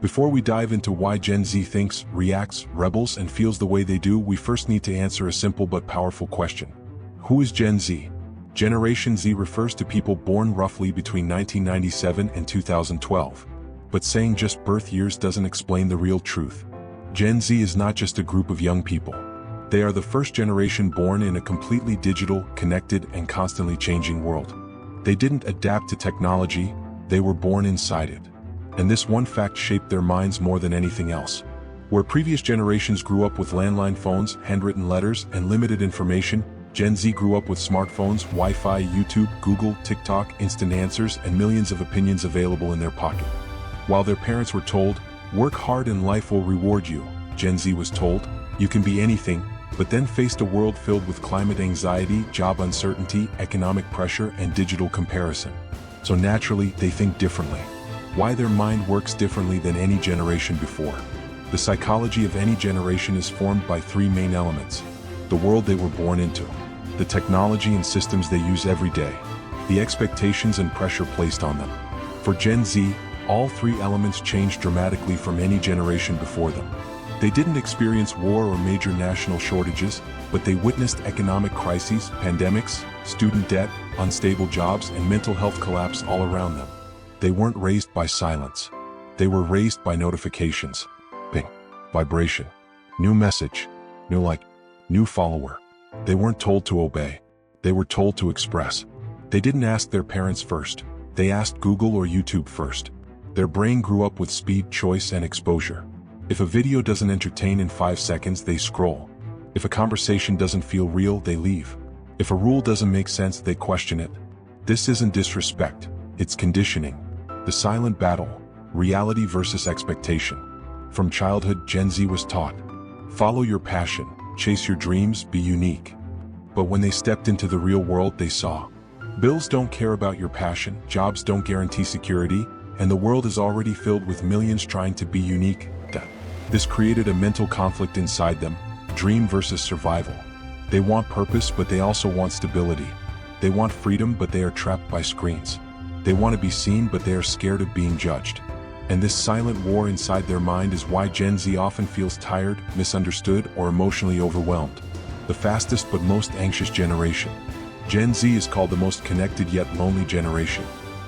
Before we dive into why Gen Z thinks, reacts, rebels, and feels the way they do, we first need to answer a simple but powerful question. Who is Gen Z? Generation Z refers to people born roughly between 1997 and 2012. But saying just birth years doesn't explain the real truth. Gen Z is not just a group of young people. They are the first generation born in a completely digital, connected, and constantly changing world. They didn't adapt to technology, they were born inside it. And this one fact shaped their minds more than anything else. Where previous generations grew up with landline phones, handwritten letters, and limited information, Gen Z grew up with smartphones, Wi-Fi, YouTube, Google, TikTok, instant answers, and millions of opinions available in their pocket. While their parents were told, "Work hard and life will reward you," Gen Z was told, "You can be anything," but then faced a world filled with climate anxiety, job uncertainty, economic pressure, and digital comparison. So naturally, they think differently. Why their mind works differently than any generation before. The psychology of any generation is formed by three main elements. The world they were born into, the technology and systems they use every day, the expectations and pressure placed on them. For Gen Z, all three elements changed dramatically from any generation before them. They didn't experience war or major national shortages, but they witnessed economic crises, pandemics, student debt, unstable jobs, and mental health collapse all around them. They weren't raised by silence. They were raised by notifications. Ping. Vibration. New message. New like. New follower. They weren't told to obey. They were told to express. They didn't ask their parents first. They asked Google or YouTube first. Their brain grew up with speed, choice, and exposure. If a video doesn't entertain in 5 seconds, they scroll. If a conversation doesn't feel real, they leave. If a rule doesn't make sense, they question it. This isn't disrespect. It's conditioning. The silent battle, reality versus expectation. From childhood, Gen Z was taught, follow your passion, chase your dreams, be unique. But when they stepped into the real world, they saw, bills don't care about your passion, jobs don't guarantee security, and the world is already filled with millions trying to be unique. This created a mental conflict inside them, dream versus survival. They want purpose, but they also want stability. They want freedom, but they are trapped by screens. They want to be seen, but they are scared of being judged. And this silent war inside their mind is why Gen Z often feels tired, misunderstood, or emotionally overwhelmed. The fastest but most anxious generation. Gen Z is called the most connected yet lonely generation.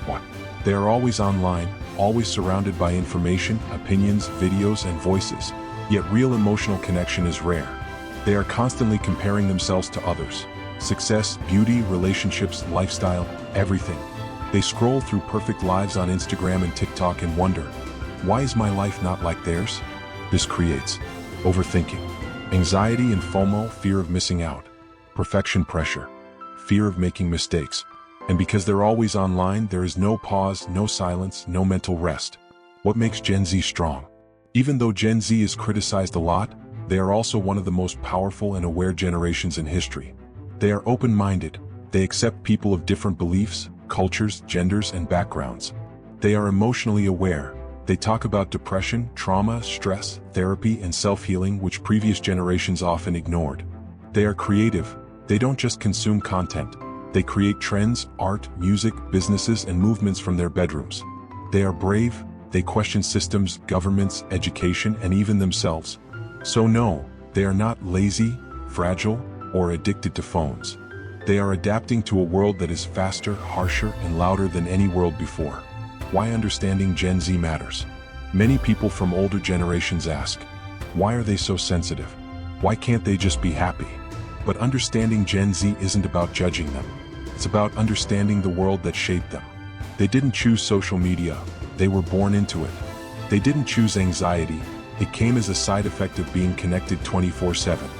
Why? They are always online, always surrounded by information, opinions, videos, and voices. Yet real emotional connection is rare. They are constantly comparing themselves to others. Success, beauty, relationships, lifestyle, everything. They scroll through perfect lives on Instagram and TikTok and wonder, why is my life not like theirs? This creates overthinking, anxiety and FOMO, fear of missing out, perfection pressure, fear of making mistakes. And because they're always online, there is no pause, no silence, no mental rest. What makes Gen Z strong? Even though Gen Z is criticized a lot, they are also one of the most powerful and aware generations in history. They are open-minded. They accept people of different beliefs, cultures, genders, and backgrounds. They are emotionally aware. They talk about depression, trauma, stress, therapy, and self-healing, which previous generations often ignored. They are creative. They don't just consume content. They create trends, art, music, businesses, and movements from their bedrooms. They are brave. They question systems, governments, education, and even themselves. So no, they are not lazy, fragile, or addicted to phones. They are adapting to a world that is faster, harsher, and louder than any world before. Why understanding Gen Z matters? Many people from older generations ask, why are they so sensitive? Why can't they just be happy? But understanding Gen Z isn't about judging them. It's about understanding the world that shaped them. They didn't choose social media. They were born into it. They didn't choose anxiety. It came as a side effect of being connected 24/7.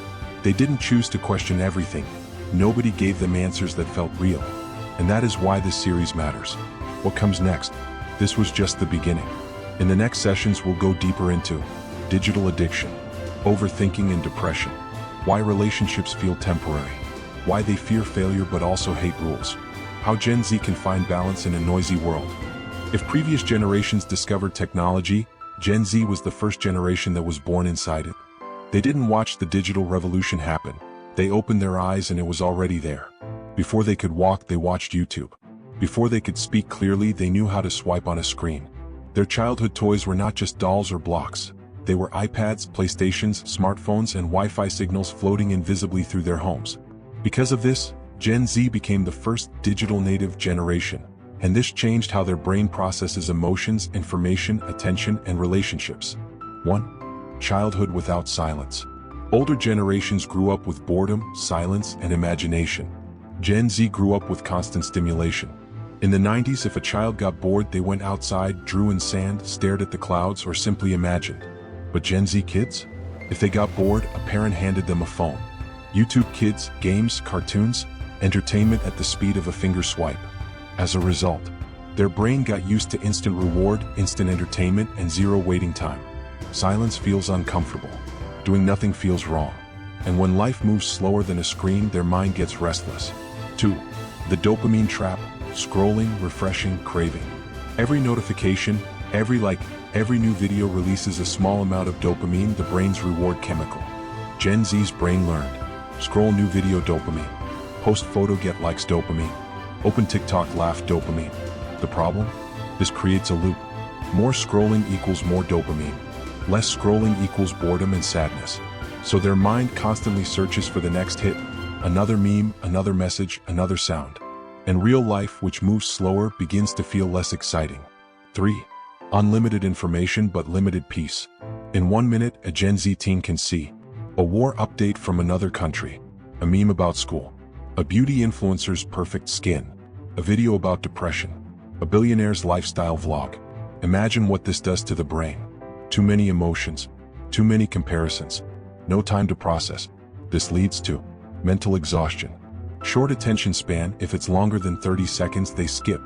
They didn't choose to question everything. Nobody gave them answers that felt real. And that is why this series matters. What comes next? This was just the beginning. In the next sessions, we'll go deeper into digital addiction, overthinking and depression, why relationships feel temporary, why they fear failure but also hate rules, how Gen Z can find balance in a noisy world. If previous generations discovered technology, Gen Z was the first generation that was born inside it. They didn't watch the digital revolution happen. They opened their eyes and it was already there. Before they could walk, they watched YouTube. Before they could speak clearly, they knew how to swipe on a screen. Their childhood toys were not just dolls or blocks. They were iPads, PlayStations, smartphones, and Wi-Fi signals floating invisibly through their homes. Because of this, Gen Z became the first digital native generation, and this changed how their brain processes emotions, information, attention, and relationships. 1. Childhood without silence. Older generations grew up with boredom, silence, and imagination. Gen Z grew up with constant stimulation. In the 90s, if a child got bored, they went outside, drew in sand, stared at the clouds, or simply imagined. But Gen Z kids? If they got bored, a parent handed them a phone. YouTube Kids, games, cartoons, entertainment at the speed of a finger swipe. As a result, their brain got used to instant reward, instant entertainment, and zero waiting time. Silence feels uncomfortable. Doing nothing feels wrong. And when life moves slower than a screen, their mind gets restless. 2. The dopamine trap. Scrolling, refreshing, craving. Every notification, every like, every new video releases a small amount of dopamine, the brain's reward chemical. Gen Z's brain learned. Scroll new video, dopamine. Post photo, get likes, dopamine. Open TikTok, laugh, dopamine. The problem? This creates a loop. More scrolling equals more dopamine. Less scrolling equals boredom and sadness. So their mind constantly searches for the next hit, another meme, another message, another sound. And real life, which moves slower, begins to feel less exciting. 3. Unlimited information but limited peace. In 1 minute, a Gen Z teen can see a war update from another country, a meme about school, a beauty influencer's perfect skin, a video about depression, a billionaire's lifestyle vlog. Imagine what this does to the brain. Too many emotions, too many comparisons, no time to process. This leads to mental exhaustion. Short attention span. If it's longer than 30 seconds, they skip.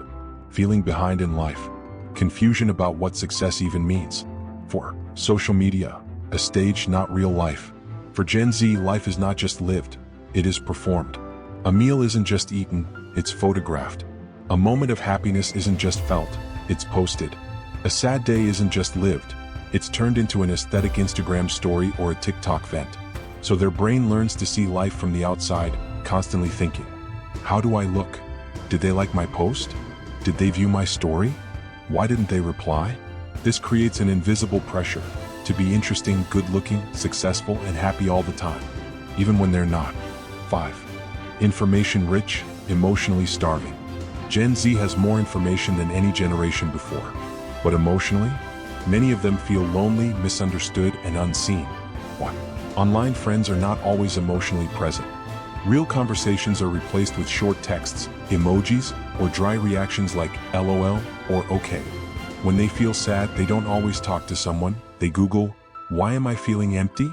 Feeling behind in life. Confusion about what success even means. 4. Social media. A stage, not real life. For Gen Z, life is not just lived, it is performed. A meal isn't just eaten, it's photographed. A moment of happiness isn't just felt, it's posted. A sad day isn't just lived, it's turned into an aesthetic Instagram story or a TikTok vent. So their brain learns to see life from the outside, constantly thinking, how do I look? Did they like my post? Did they view my story? Why didn't they reply? This creates an invisible pressure to be interesting, good-looking, successful, and happy all the time, even when they're not. 5. Information-rich, emotionally starving. Gen Z has more information than any generation before. But emotionally, many of them feel lonely, misunderstood, and unseen. 1. Online friends are not always emotionally present. Real conversations are replaced with short texts, emojis, or dry reactions like LOL or OK. When they feel sad, they don't always talk to someone. They Google, why am I feeling empty?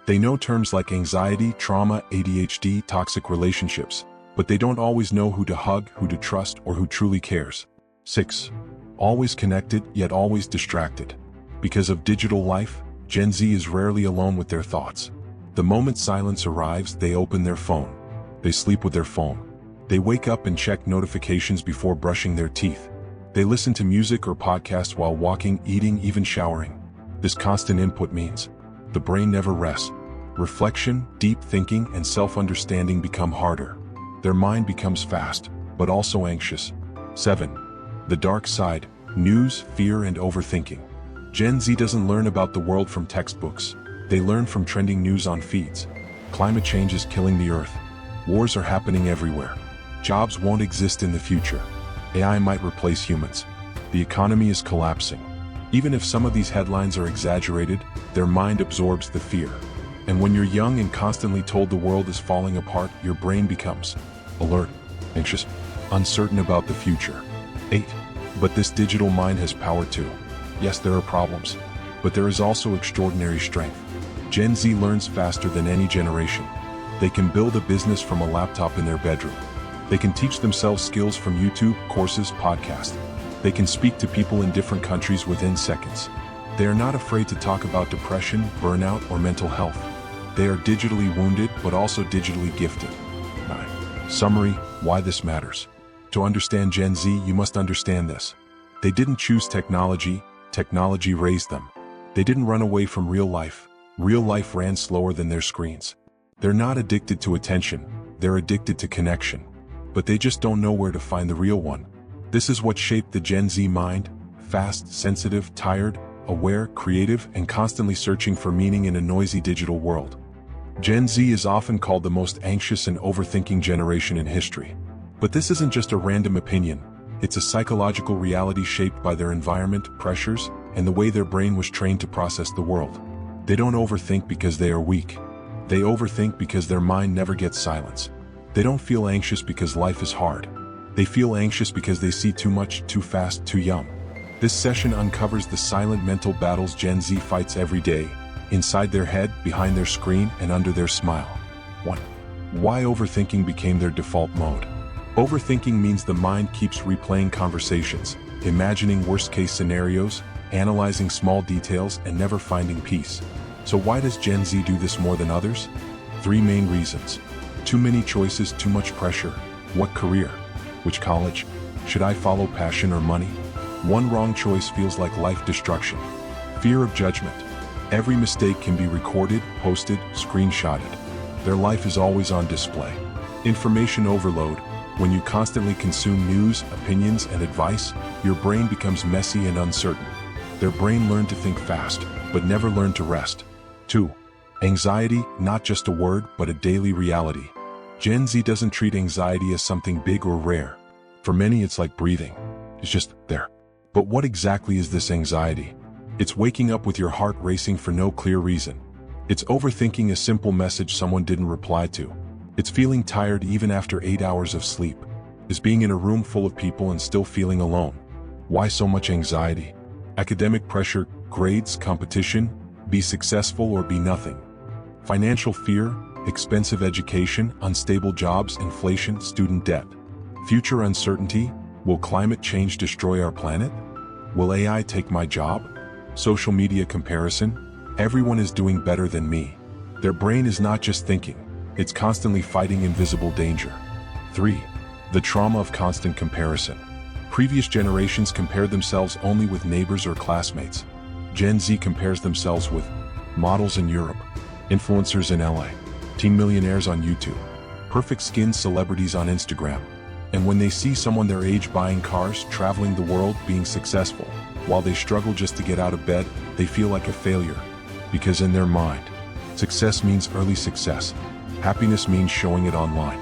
They know terms like anxiety, trauma, ADHD, toxic relationships, but they don't always know who to hug, who to trust, or who truly cares. 6. Always connected, yet always distracted. Because of digital life, Gen Z is rarely alone with their thoughts. The moment silence arrives, they open their phone. They sleep with their phone. They wake up and check notifications before brushing their teeth. They listen to music or podcasts while walking, eating, even showering. This constant input means the brain never rests. Reflection, deep thinking, and self-understanding become harder. Their mind becomes fast, but also anxious. 7. The dark side, news, fear, and overthinking. Gen Z doesn't learn about the world from textbooks. They learn from trending news on feeds. Climate change is killing the earth. Wars are happening everywhere. Jobs won't exist in the future. AI might replace humans. The economy is collapsing. Even if some of these headlines are exaggerated, their mind absorbs the fear. And when you're young and constantly told the world is falling apart, your brain becomes alert, anxious, uncertain about the future. 8. But this digital mind has power too. Yes, there are problems, but there is also extraordinary strength. Gen Z learns faster than any generation. They can build a business from a laptop in their bedroom. They can teach themselves skills from YouTube, courses, podcasts. They can speak to people in different countries within seconds. They are not afraid to talk about depression, burnout, or mental health. They are digitally wounded, but also digitally gifted. 9. Summary: why this matters. To understand Gen Z, you must understand this. They didn't choose technology, technology raised them. They didn't run away from real life ran slower than their screens. They're not addicted to attention, they're addicted to connection. But they just don't know where to find the real one. This is what shaped the Gen Z mind: fast, sensitive, tired, aware, creative, and constantly searching for meaning in a noisy digital world. Gen Z is often called the most anxious and overthinking generation in history. But this isn't just a random opinion. It's a psychological reality shaped by their environment, pressures, and the way their brain was trained to process the world. They don't overthink because they are weak. They overthink because their mind never gets silence. They don't feel anxious because life is hard. They feel anxious because they see too much, too fast, too young. This session uncovers the silent mental battles Gen Z fights every day, inside their head, behind their screen, and under their smile. 1. Why overthinking became their default mode. Overthinking means the mind keeps replaying conversations, imagining worst-case scenarios, analyzing small details, and never finding peace. So why does Gen Z do this more than others? 3 main reasons. Too many choices, too much pressure. What career? Which college? Should I follow passion or money? One wrong choice feels like life destruction. Fear of judgment. Every mistake can be recorded, posted, screenshotted. Their life is always on display. Information overload. When you constantly consume news, opinions, and advice, your brain becomes messy and uncertain. Their brain learned to think fast, but never learned to rest. 2. Anxiety, not just a word, but a daily reality. Gen Z doesn't treat anxiety as something big or rare. For many, it's like breathing. It's just there. But what exactly is this anxiety? It's waking up with your heart racing for no clear reason. It's overthinking a simple message someone didn't reply to. It's feeling tired even after 8 hours of sleep. It's being in a room full of people and still feeling alone. Why so much anxiety? Academic pressure, grades, competition, be successful or be nothing. Financial fear, expensive education, unstable jobs, inflation, student debt. Future uncertainty, will climate change destroy our planet? Will AI take my job? Social media comparison, everyone is doing better than me. Their brain is not just thinking, it's constantly fighting invisible danger. 3. The trauma of constant comparison. Previous generations compared themselves only with neighbors or classmates. Gen Z compares themselves with models in Europe, influencers in LA, teen millionaires on YouTube, perfect-skinned celebrities on Instagram. And when they see someone their age buying cars, traveling the world, being successful, while they struggle just to get out of bed, they feel like a failure. Because in their mind, success means early success. Happiness means showing it online.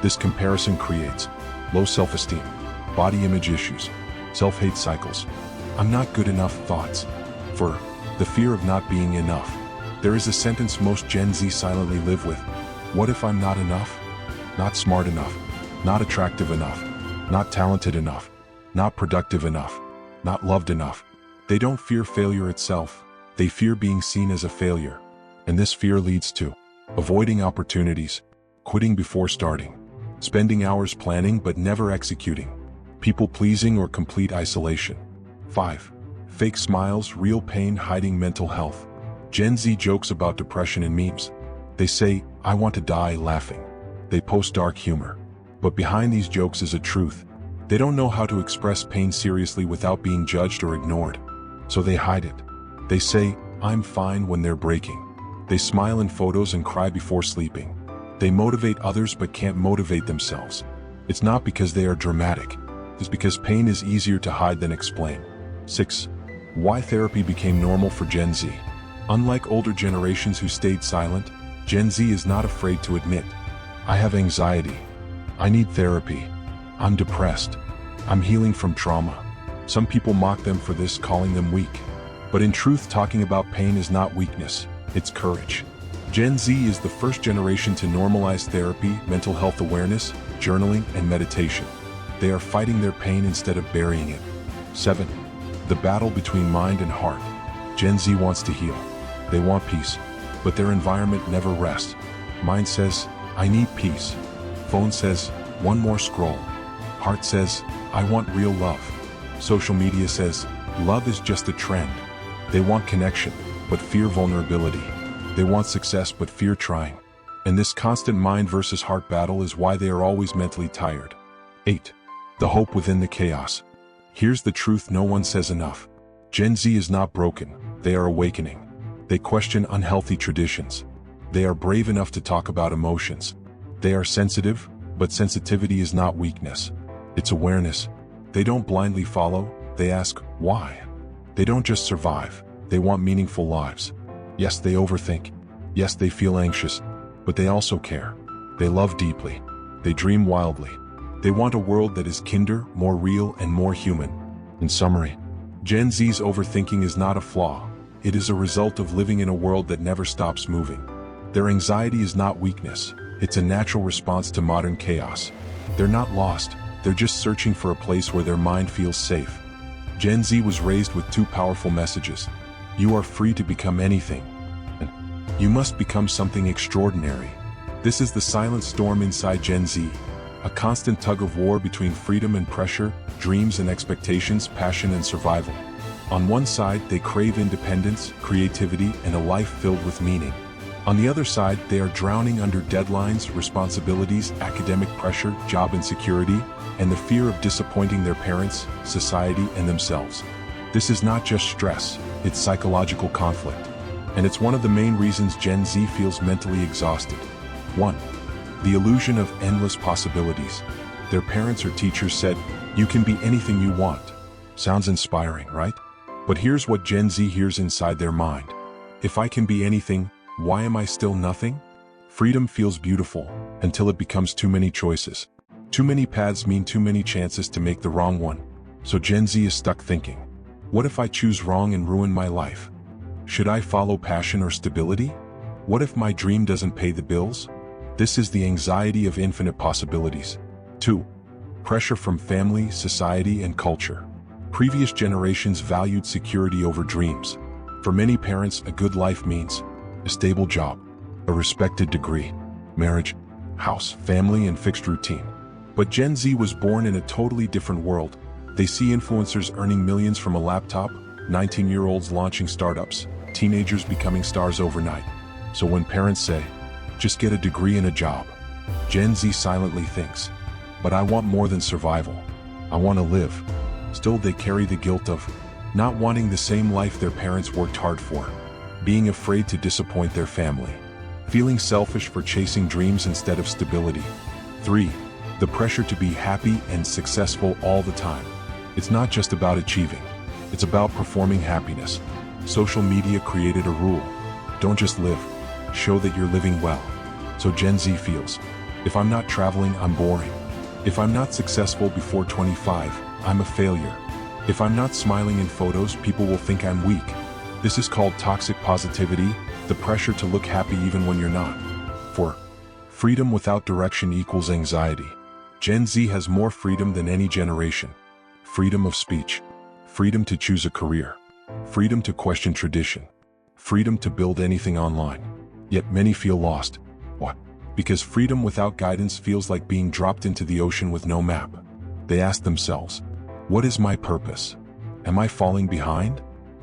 This comparison creates low self-esteem, body image issues, self-hate cycles, I'm not good enough thoughts. For the fear of not being enough. There is a sentence most Gen Z silently live with. What if I'm not enough? Not smart enough. Not attractive enough. Not talented enough. Not productive enough. Not loved enough. They don't fear failure itself. They fear being seen as a failure. And this fear leads to avoiding opportunities, quitting before starting, spending hours planning but never executing, people-pleasing or complete isolation. 5. Fake smiles, real pain, hiding mental health. Gen Z jokes about depression in memes. They say, I want to die, laughing. They post dark humor. But behind these jokes is a truth. They don't know how to express pain seriously without being judged or ignored. So they hide it. They say, I'm fine when they're breaking. They smile in photos and cry before sleeping. They motivate others but can't motivate themselves. It's not because they are dramatic. It's because pain is easier to hide than explain. 6. Why therapy became normal for Gen Z. Unlike older generations who stayed silent, Gen Z is not afraid to admit, I have anxiety. I need therapy. I'm depressed. I'm healing from trauma. Some people mock them for this, calling them weak. But in truth, talking about pain is not weakness, it's courage. Gen Z is the first generation to normalize therapy, mental health awareness, journaling, and meditation. They are fighting their pain instead of burying it. 7. The battle between mind and heart. Gen Z wants to heal. They want peace, but their environment never rests. Mind says, I need peace. Phone says, one more scroll. Heart says, I want real love. Social media says, love is just a trend. They want connection, but fear vulnerability. They want success, but fear trying. And this constant mind versus heart battle is why they are always mentally tired. 8. The hope within the chaos. Here's the truth no one says enough. Gen Z is not broken, they are awakening. They question unhealthy traditions. They are brave enough to talk about emotions. They are sensitive, but sensitivity is not weakness. It's awareness. They don't blindly follow, they ask, why? They don't just survive, they want meaningful lives. Yes, they overthink. Yes, they feel anxious, but they also care. They love deeply. They dream wildly. They want a world that is kinder, more real, and more human. In summary, Gen Z's overthinking is not a flaw. It is a result of living in a world that never stops moving. Their anxiety is not weakness. It's a natural response to modern chaos. They're not lost. They're just searching for a place where their mind feels safe. Gen Z was raised with two powerful messages. You are free to become anything, and you must become something extraordinary. This is the silent storm inside Gen Z, a constant tug of war between freedom and pressure, dreams and expectations, passion and survival. On one side, they crave independence, creativity, and a life filled with meaning. On the other side, they are drowning under deadlines, responsibilities, academic pressure, job insecurity, and the fear of disappointing their parents, society, and themselves. This is not just stress, it's psychological conflict. And it's one of the main reasons Gen Z feels mentally exhausted. 1. The illusion of endless possibilities. Their parents or teachers said, "You can be anything you want." Sounds inspiring, right? But here's what Gen Z hears inside their mind. If I can be anything, why am I still nothing? Freedom feels beautiful, until it becomes too many choices. Too many paths mean too many chances to make the wrong one. So Gen Z is stuck thinking, what if I choose wrong and ruin my life? Should I follow passion or stability? What if my dream doesn't pay the bills? This is the anxiety of infinite possibilities. 2. Pressure from family, society, and culture. Previous generations valued security over dreams. For many parents, a good life means a stable job, a respected degree, marriage, house, family, and fixed routine. But Gen Z was born in a totally different world. They see influencers earning millions from a laptop, 19-year-olds launching startups, teenagers becoming stars overnight. So when parents say, just get a degree and a job, Gen Z silently thinks, but I want more than survival. I want to live. Still, they carry the guilt of not wanting the same life their parents worked hard for, being afraid to disappoint their family, feeling selfish for chasing dreams instead of stability. 3. The pressure to be happy and successful all the time. It's not just about achieving, it's about performing happiness. Social media created a rule. Don't just live, show that you're living well. So Gen Z feels, if I'm not traveling, I'm boring. If I'm not successful before 25, I'm a failure. If I'm not smiling in photos, people will think I'm weak. This is called toxic positivity, the pressure to look happy even when you're not. 4. Freedom without direction equals anxiety. Gen Z has more freedom than any generation. Freedom of speech. Freedom to choose a career. Freedom to question tradition. Freedom to build anything online. Yet many feel lost. What? Because freedom without guidance feels like being dropped into the ocean with no map. They ask themselves, what is my purpose? Am I falling behind?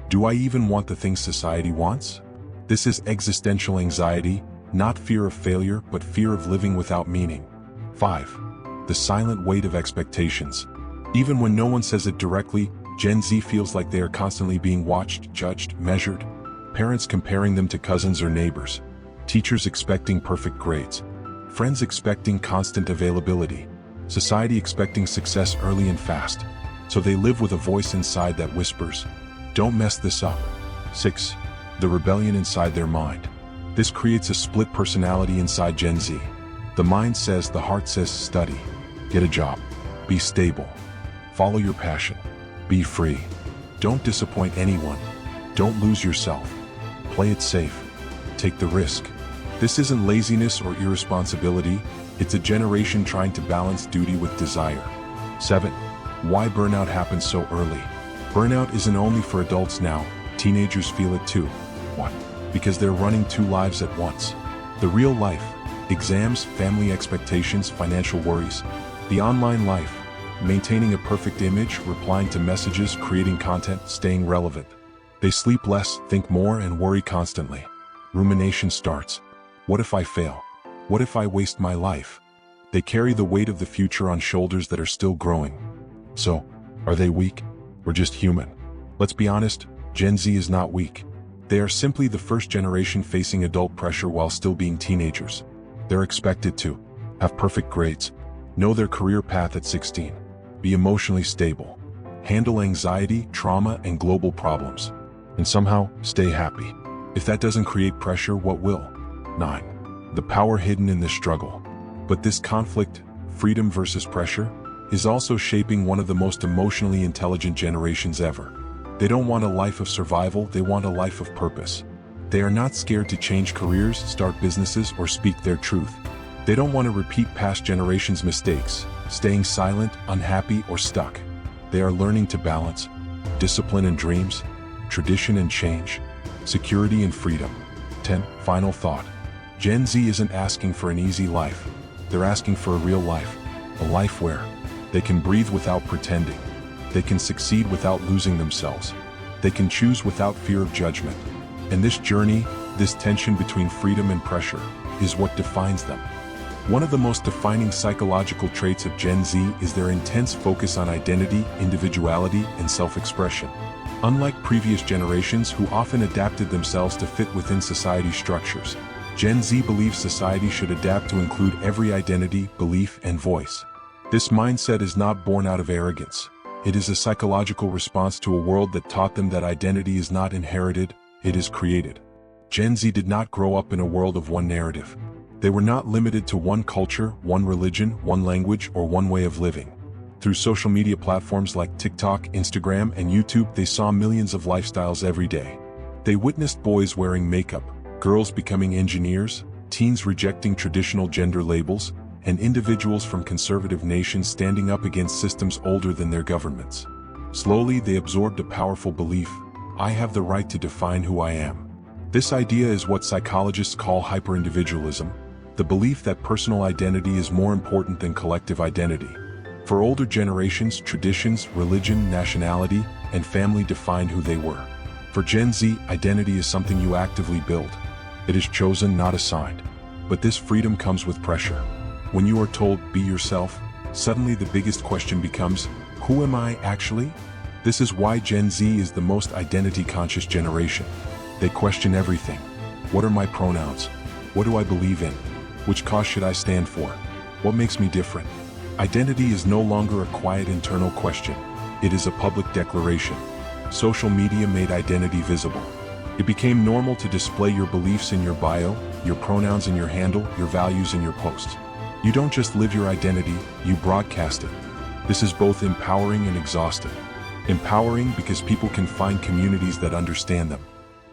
Do I even want the things society wants? This is existential anxiety, not fear of failure, but fear of living without meaning. 5. The silent weight of expectations. Even when no one says it directly, Gen Z feels like they are constantly being watched, judged, measured. Parents comparing them to cousins or neighbors. Teachers expecting perfect grades. Friends expecting constant availability. Society expecting success early and fast. So they live with a voice inside that whispers, don't mess this up. 6. The rebellion inside their mind. This creates a split personality inside Gen Z. The mind says, the heart says, study, get a job, be stable, follow your passion, be free. Don't disappoint anyone. Don't lose yourself. Play it safe. Take the risk. This isn't laziness or irresponsibility, it's a generation trying to balance duty with desire. 7. Why burnout happens so early. Burnout isn't only for adults now, teenagers feel it too. What? Because they're running two lives at once. The real life, exams, family expectations, financial worries. The online life, maintaining a perfect image, replying to messages, creating content, staying relevant. They sleep less, think more, and worry constantly. Rumination starts. What if I fail? What if I waste my life? They carry the weight of the future on shoulders that are still growing. So, are they weak? Or just human? Let's be honest, Gen Z is not weak. They are simply the first generation facing adult pressure while still being teenagers. They're expected to have perfect grades, know their career path at 16, be emotionally stable, handle anxiety, trauma, and global problems, and somehow stay happy. If that doesn't create pressure, what will? 9. The power hidden in this struggle. But this conflict, freedom versus pressure, is also shaping one of the most emotionally intelligent generations ever. They don't want a life of survival, they want a life of purpose. They are not scared to change careers, start businesses, or speak their truth. They don't want to repeat past generations' mistakes, staying silent, unhappy, or stuck. They are learning to balance discipline and dreams, tradition and change, security and freedom. 10. Final thought. Gen Z isn't asking for an easy life. They're asking for a real life. A life where they can breathe without pretending. They can succeed without losing themselves. They can choose without fear of judgment. And this journey, this tension between freedom and pressure, is what defines them. One of the most defining psychological traits of Gen Z is their intense focus on identity, individuality, and self-expression. Unlike previous generations who often adapted themselves to fit within society's structures, Gen Z believes society should adapt to include every identity, belief, and voice. This mindset is not born out of arrogance. It is a psychological response to a world that taught them that identity is not inherited, it is created. Gen Z did not grow up in a world of one narrative. They were not limited to one culture, one religion, one language, or one way of living. Through social media platforms like TikTok, Instagram, and YouTube, they saw millions of lifestyles every day. They witnessed boys wearing makeup, girls becoming engineers, teens rejecting traditional gender labels, and individuals from conservative nations standing up against systems older than their governments. Slowly, they absorbed a powerful belief: I have the right to define who I am. This idea is what psychologists call hyperindividualism, the belief that personal identity is more important than collective identity. For older generations, traditions, religion, nationality, and family defined who they were. For Gen Z, identity is something you actively build. It is chosen, not assigned. But this freedom comes with pressure. When you are told, be yourself, suddenly the biggest question becomes, who am I actually? This is why Gen Z is the most identity-conscious generation. They question everything. What are my pronouns? What do I believe in? Which cause should I stand for? What makes me different? Identity is no longer a quiet internal question. It is a public declaration. Social media made identity visible. It became normal to display your beliefs in your bio, your pronouns in your handle, your values in your posts. You don't just live your identity, you broadcast it. This is both empowering and exhausting. Empowering because people can find communities that understand them.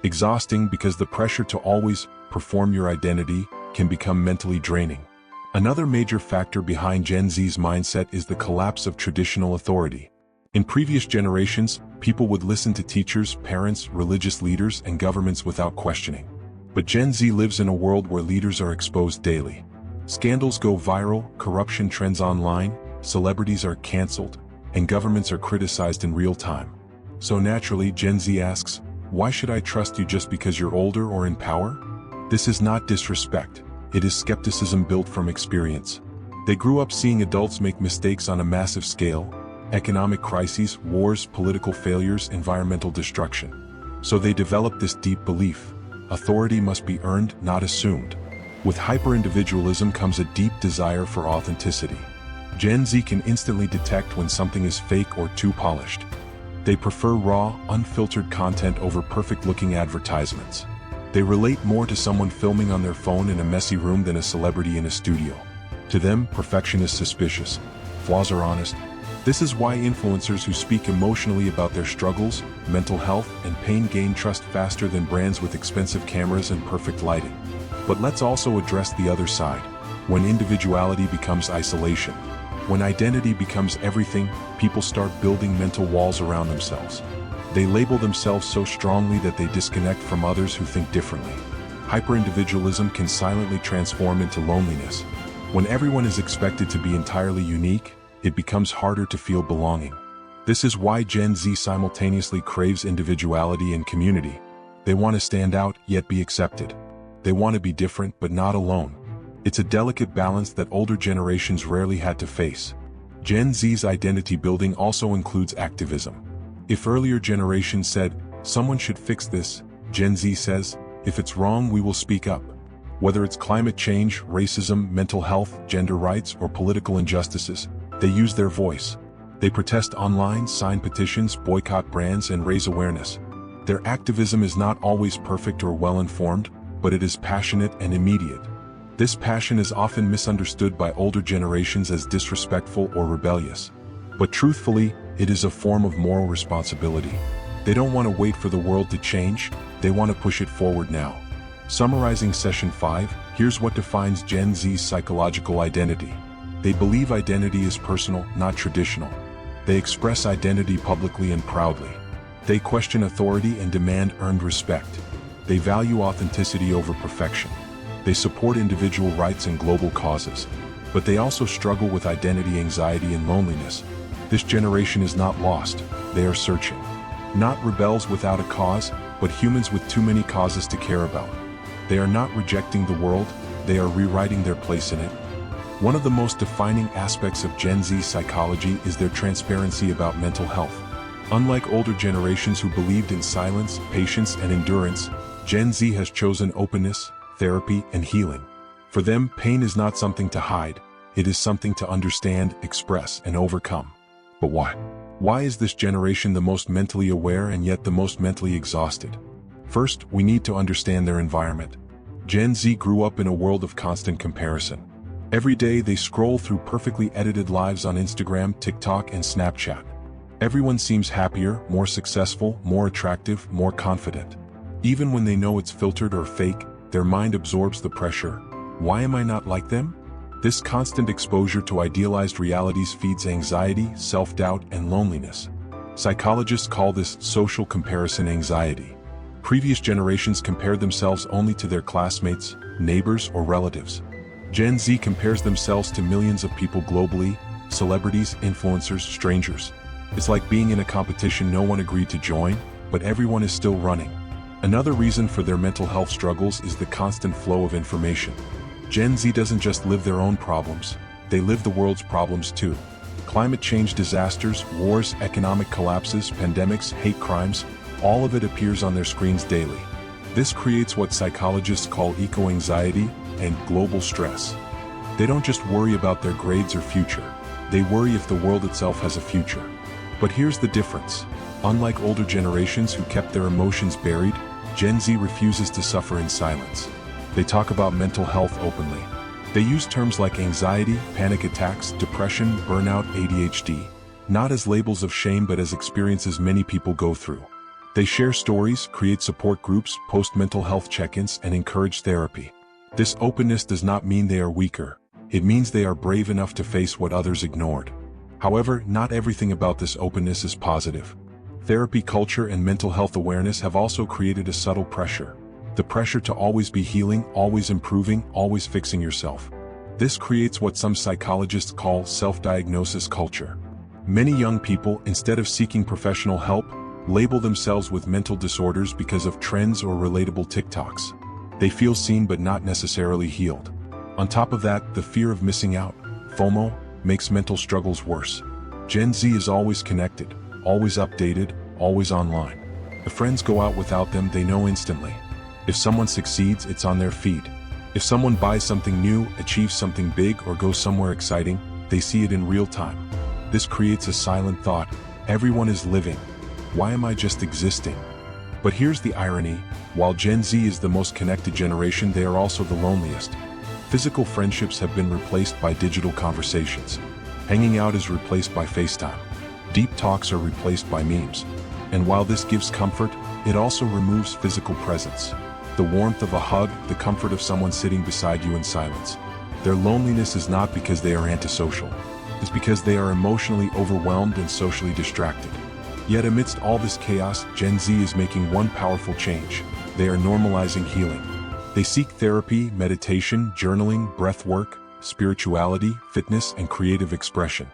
Exhausting because the pressure to always perform your identity can become mentally draining. Another major factor behind Gen Z's mindset is the collapse of traditional authority. In previous generations, people would listen to teachers, parents, religious leaders, and governments without questioning. But Gen Z lives in a world where leaders are exposed daily. Scandals go viral, corruption trends online, celebrities are canceled, and governments are criticized in real time. So naturally, Gen Z asks, why should I trust you just because you're older or in power? This is not disrespect. It is skepticism built from experience. They grew up seeing adults make mistakes on a massive scale, economic crises, wars, political failures, environmental destruction. So they developed this deep belief: authority must be earned, not assumed. With hyper-individualism comes a deep desire for authenticity. Gen Z can instantly detect when something is fake or too polished. They prefer raw, unfiltered content over perfect-looking advertisements. They relate more to someone filming on their phone in a messy room than a celebrity in a studio. To them, perfection is suspicious. Flaws are honest. This is why influencers who speak emotionally about their struggles, mental health, and pain gain trust faster than brands with expensive cameras and perfect lighting. But let's also address the other side. When individuality becomes isolation. When identity becomes everything, people start building mental walls around themselves. They label themselves so strongly that they disconnect from others who think differently. Hyper-individualism can silently transform into loneliness. When everyone is expected to be entirely unique, it becomes harder to feel belonging. This is why Gen Z simultaneously craves individuality and community. They want to stand out, yet be accepted. They want to be different, but not alone. It's a delicate balance that older generations rarely had to face. Gen Z's identity building also includes activism. If earlier generations said, someone should fix this, Gen Z says, if it's wrong, we will speak up. Whether it's climate change, racism, mental health, gender rights, or political injustices, they use their voice. They protest online, sign petitions, boycott brands, and raise awareness. Their activism is not always perfect or well-informed, but it is passionate and immediate. This passion is often misunderstood by older generations as disrespectful or rebellious. But truthfully, it is a form of moral responsibility. They don't want to wait for the world to change, they want to push it forward now. Summarizing Session 5, here's what defines Gen Z's psychological identity. They believe identity is personal, not traditional. They express identity publicly and proudly. They question authority and demand earned respect. They value authenticity over perfection. They support individual rights and global causes. But they also struggle with identity anxiety and loneliness. This generation is not lost, they are searching. Not rebels without a cause, but humans with too many causes to care about. They are not rejecting the world, they are rewriting their place in it. One of the most defining aspects of Gen Z psychology is their transparency about mental health. Unlike older generations who believed in silence, patience, and endurance, Gen Z has chosen openness, therapy, and healing. For them, pain is not something to hide, it is something to understand, express, and overcome. But why? Why is this generation the most mentally aware and yet the most mentally exhausted? First, we need to understand their environment. Gen Z grew up in a world of constant comparison. Every day they scroll through perfectly edited lives on Instagram, TikTok, and Snapchat. Everyone seems happier, more successful, more attractive, more confident. Even when they know it's filtered or fake, their mind absorbs the pressure. Why am I not like them? This constant exposure to idealized realities feeds anxiety, self-doubt, and loneliness. Psychologists call this social comparison anxiety. Previous generations compared themselves only to their classmates, neighbors, or relatives. Gen Z compares themselves to millions of people globally, celebrities, influencers, strangers. It's like being in a competition no one agreed to join, but everyone is still running. Another reason for their mental health struggles is the constant flow of information. Gen Z doesn't just live their own problems, they live the world's problems too. Climate change disasters, wars, economic collapses, pandemics, hate crimes, all of it appears on their screens daily. This creates what psychologists call eco-anxiety and global stress. They don't just worry about their grades or future, they worry if the world itself has a future. But here's the difference. Unlike older generations who kept their emotions buried, Gen Z refuses to suffer in silence. They talk about mental health openly. They use terms like anxiety, panic attacks, depression, burnout, ADHD, not as labels of shame but as experiences many people go through. They share stories, create support groups, post mental health check-ins, and encourage therapy. This openness does not mean they are weaker. It means they are brave enough to face what others ignored. However, not everything about this openness is positive. Therapy culture and mental health awareness have also created a subtle pressure. The pressure to always be healing, always improving, always fixing yourself. This creates what some psychologists call self-diagnosis culture. Many young people, instead of seeking professional help, label themselves with mental disorders because of trends or relatable TikToks. They feel seen but not necessarily healed. On top of that, the fear of missing out, FOMO, makes mental struggles worse. Gen Z is always connected, always updated, always online. If friends go out without them, they know instantly. If someone succeeds, it's on their feed. If someone buys something new, achieves something big, or goes somewhere exciting, they see it in real time. This creates a silent thought, everyone is living. Why am I just existing? But here's the irony, while Gen Z is the most connected generation, they are also the loneliest. Physical friendships have been replaced by digital conversations. Hanging out is replaced by FaceTime. Deep talks are replaced by memes. And while this gives comfort, it also removes physical presence. The warmth of a hug, the comfort of someone sitting beside you in silence. Their loneliness is not because they are antisocial. It's because they are emotionally overwhelmed and socially distracted. Yet amidst all this chaos, Gen Z is making one powerful change. They are normalizing healing. They seek therapy, meditation, journaling, breathwork, spirituality, fitness, and creative expression.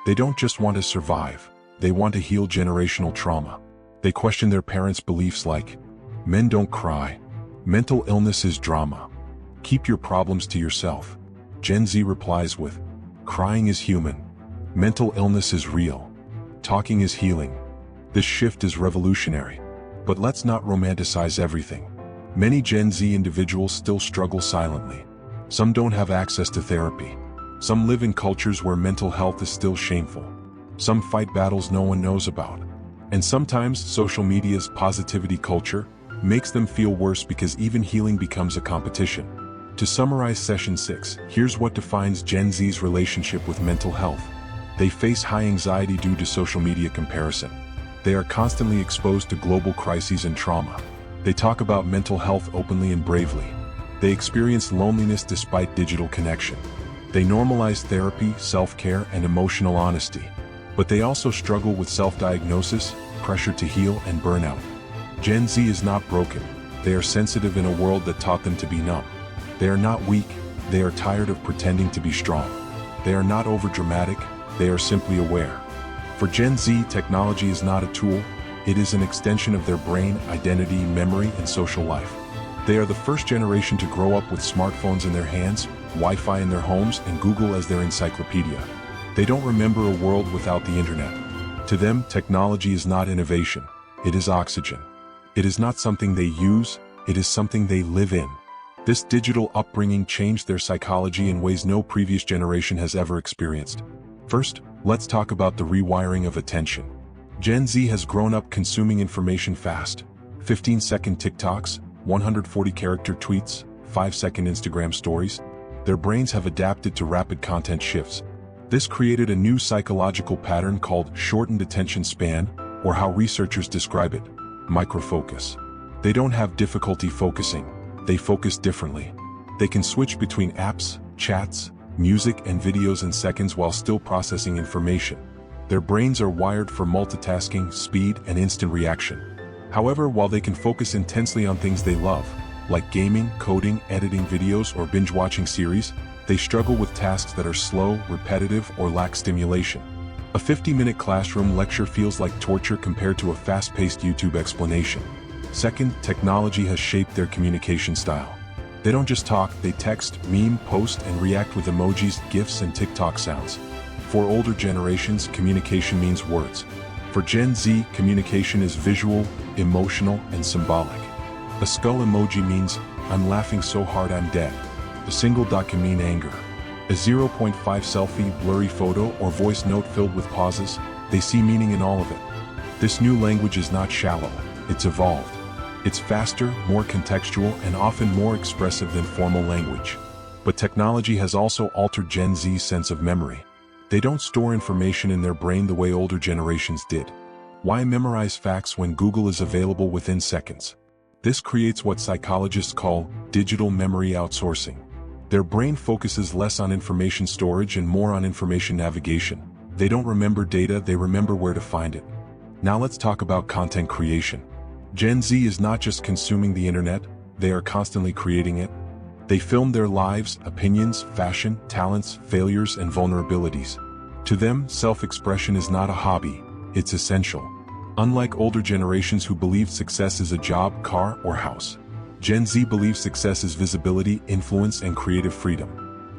They don't just want to survive, they want to heal generational trauma. They question their parents' beliefs like, men don't cry. Mental illness is drama. Keep your problems to yourself. Gen Z replies with, crying is human. Mental illness is real. Talking is healing. This shift is revolutionary. But let's not romanticize everything. Many Gen Z individuals still struggle silently. Some don't have access to therapy. Some live in cultures where mental health is still shameful. Some fight battles no one knows about. And sometimes social media's positivity culture makes them feel worse because even healing becomes a competition. To summarize Session 6, here's what defines Gen Z's relationship with mental health. They face high anxiety due to social media comparison. They are constantly exposed to global crises and trauma. They talk about mental health openly and bravely. They experience loneliness despite digital connection. They normalize therapy, self-care, and emotional honesty. But they also struggle with self-diagnosis, pressure to heal, and burnout. Gen Z is not broken. They are sensitive in a world that taught them to be numb. They are not weak. They are tired of pretending to be strong. They are not overdramatic. They are simply aware. For Gen Z, technology is not a tool. It is an extension of their brain, identity, memory, and social life. They are the first generation to grow up with smartphones in their hands, Wi-Fi in their homes, and Google as their encyclopedia. They don't remember a world without the internet. To them, technology is not innovation. It is oxygen. It is not something they use. It is something they live in. This digital upbringing changed their psychology in ways no previous generation has ever experienced. First, let's talk about the rewiring of attention. Gen Z has grown up consuming information fast. 15-second TikToks, 140-character tweets, 5-second Instagram stories. Their brains have adapted to rapid content shifts. This created a new psychological pattern called shortened attention span, or how researchers describe it, microfocus. They don't have difficulty focusing. They focus differently. They can switch between apps, chats, music, and videos in seconds while still processing information. Their brains are wired for multitasking, speed, and instant reaction. However, while they can focus intensely on things they love, like gaming, coding, editing videos, or binge-watching series, they struggle with tasks that are slow, repetitive, or lack stimulation. A 50-minute classroom lecture feels like torture compared to a fast-paced YouTube explanation. Second, technology has shaped their communication style. They don't just talk, they text, meme, post, and react with emojis, GIFs, and TikTok sounds. For older generations, communication means words. For Gen Z, communication is visual, emotional, and symbolic. A skull emoji means, "I'm laughing so hard I'm dead." A single dot can mean anger. A 0.5 selfie, blurry photo, or voice note filled with pauses, they see meaning in all of it. This new language is not shallow, it's evolved. It's faster, more contextual, and often more expressive than formal language. But technology has also altered Gen Z's sense of memory. They don't store information in their brain the way older generations did. Why memorize facts when Google is available within seconds? This creates what psychologists call digital memory outsourcing. Their brain focuses less on information storage and more on information navigation. They don't remember data, they remember where to find it. Now let's talk about content creation. Gen Z is not just consuming the internet, they are constantly creating it. They film their lives, opinions, fashion, talents, failures, and vulnerabilities. To them, self-expression is not a hobby, it's essential. Unlike older generations who believed success is a job, car, or house, Gen Z believes success is visibility, influence, and creative freedom.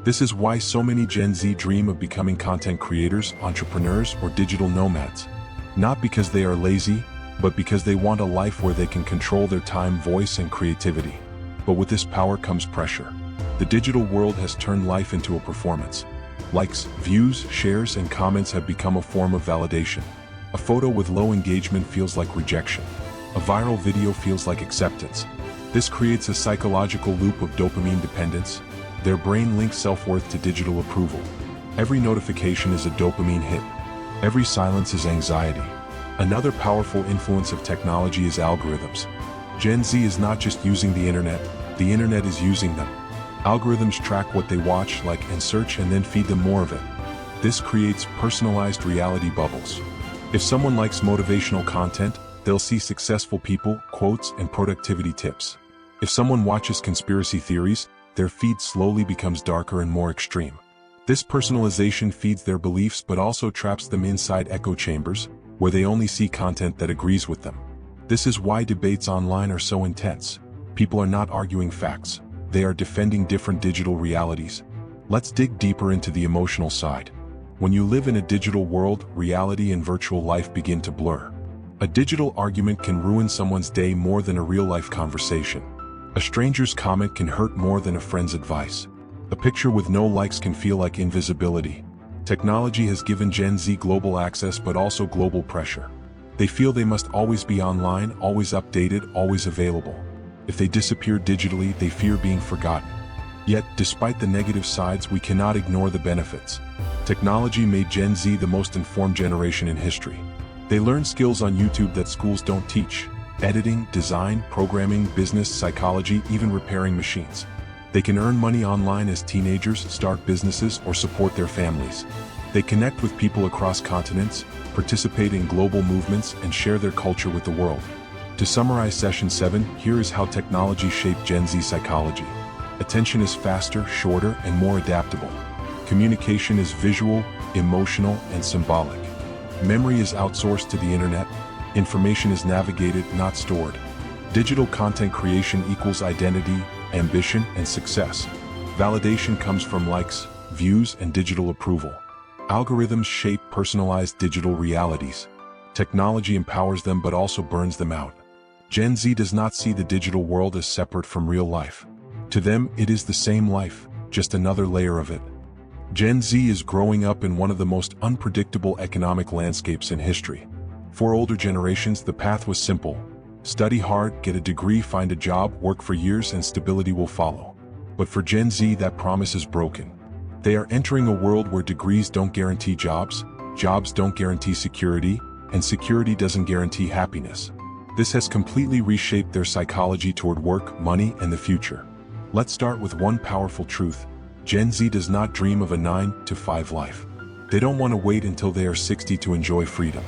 This is why so many Gen Z dream of becoming content creators, entrepreneurs, or digital nomads. Not because they are lazy, but because they want a life where they can control their time, voice, and creativity. But with this power comes pressure. The digital world has turned life into a performance. Likes, views, shares, and comments have become a form of validation. A photo with low engagement feels like rejection. A viral video feels like acceptance. This creates a psychological loop of dopamine dependence. Their brain links self-worth to digital approval. Every notification is a dopamine hit. Every silence is anxiety. Another powerful influence of technology is algorithms. Gen Z is not just using the internet is using them. Algorithms track what they watch, like, and search, and then feed them more of it. This creates personalized reality bubbles. If someone likes motivational content, they'll see successful people, quotes, and productivity tips. If someone watches conspiracy theories, their feed slowly becomes darker and more extreme. This personalization feeds their beliefs but also traps them inside echo chambers, where they only see content that agrees with them. This is why debates online are so intense. People are not arguing facts. They are defending different digital realities. Let's dig deeper into the emotional side. When you live in a digital world, reality and virtual life begin to blur. A digital argument can ruin someone's day more than a real-life conversation. A stranger's comment can hurt more than a friend's advice. A picture with no likes can feel like invisibility. Technology has given Gen Z global access but also global pressure. They feel they must always be online, always updated, always available. If they disappear digitally, they fear being forgotten. Yet, despite the negative sides, we cannot ignore the benefits. Technology made Gen Z the most informed generation in history. They learn skills on YouTube that schools don't teach: editing, design, programming, business, psychology, even repairing machines. They can earn money online as teenagers, start businesses, or support their families. They connect with people across continents, participate in global movements, and share their culture with the world. To summarize Session 7, here is how technology shaped Gen Z psychology. Attention is faster, shorter, and more adaptable. Communication is visual, emotional, and symbolic. Memory is outsourced to the internet. Information is navigated, not stored. Digital content creation equals identity, ambition, and success. Validation comes from likes, views, and digital approval. Algorithms shape personalized digital realities. Technology empowers them but also burns them out. Gen Z does not see the digital world as separate from real life. To them, it is the same life, just another layer of it. Gen Z is growing up in one of the most unpredictable economic landscapes in history. For older generations, the path was simple: study hard, get a degree, find a job, work for years, and stability will follow. But for Gen Z, that promise is broken. They are entering a world where degrees don't guarantee jobs, jobs don't guarantee security, and security doesn't guarantee happiness. This has completely reshaped their psychology toward work, money, and the future. Let's start with one powerful truth. Gen Z does not dream of a 9-to-5 life. They don't want to wait until they are 60 to enjoy freedom.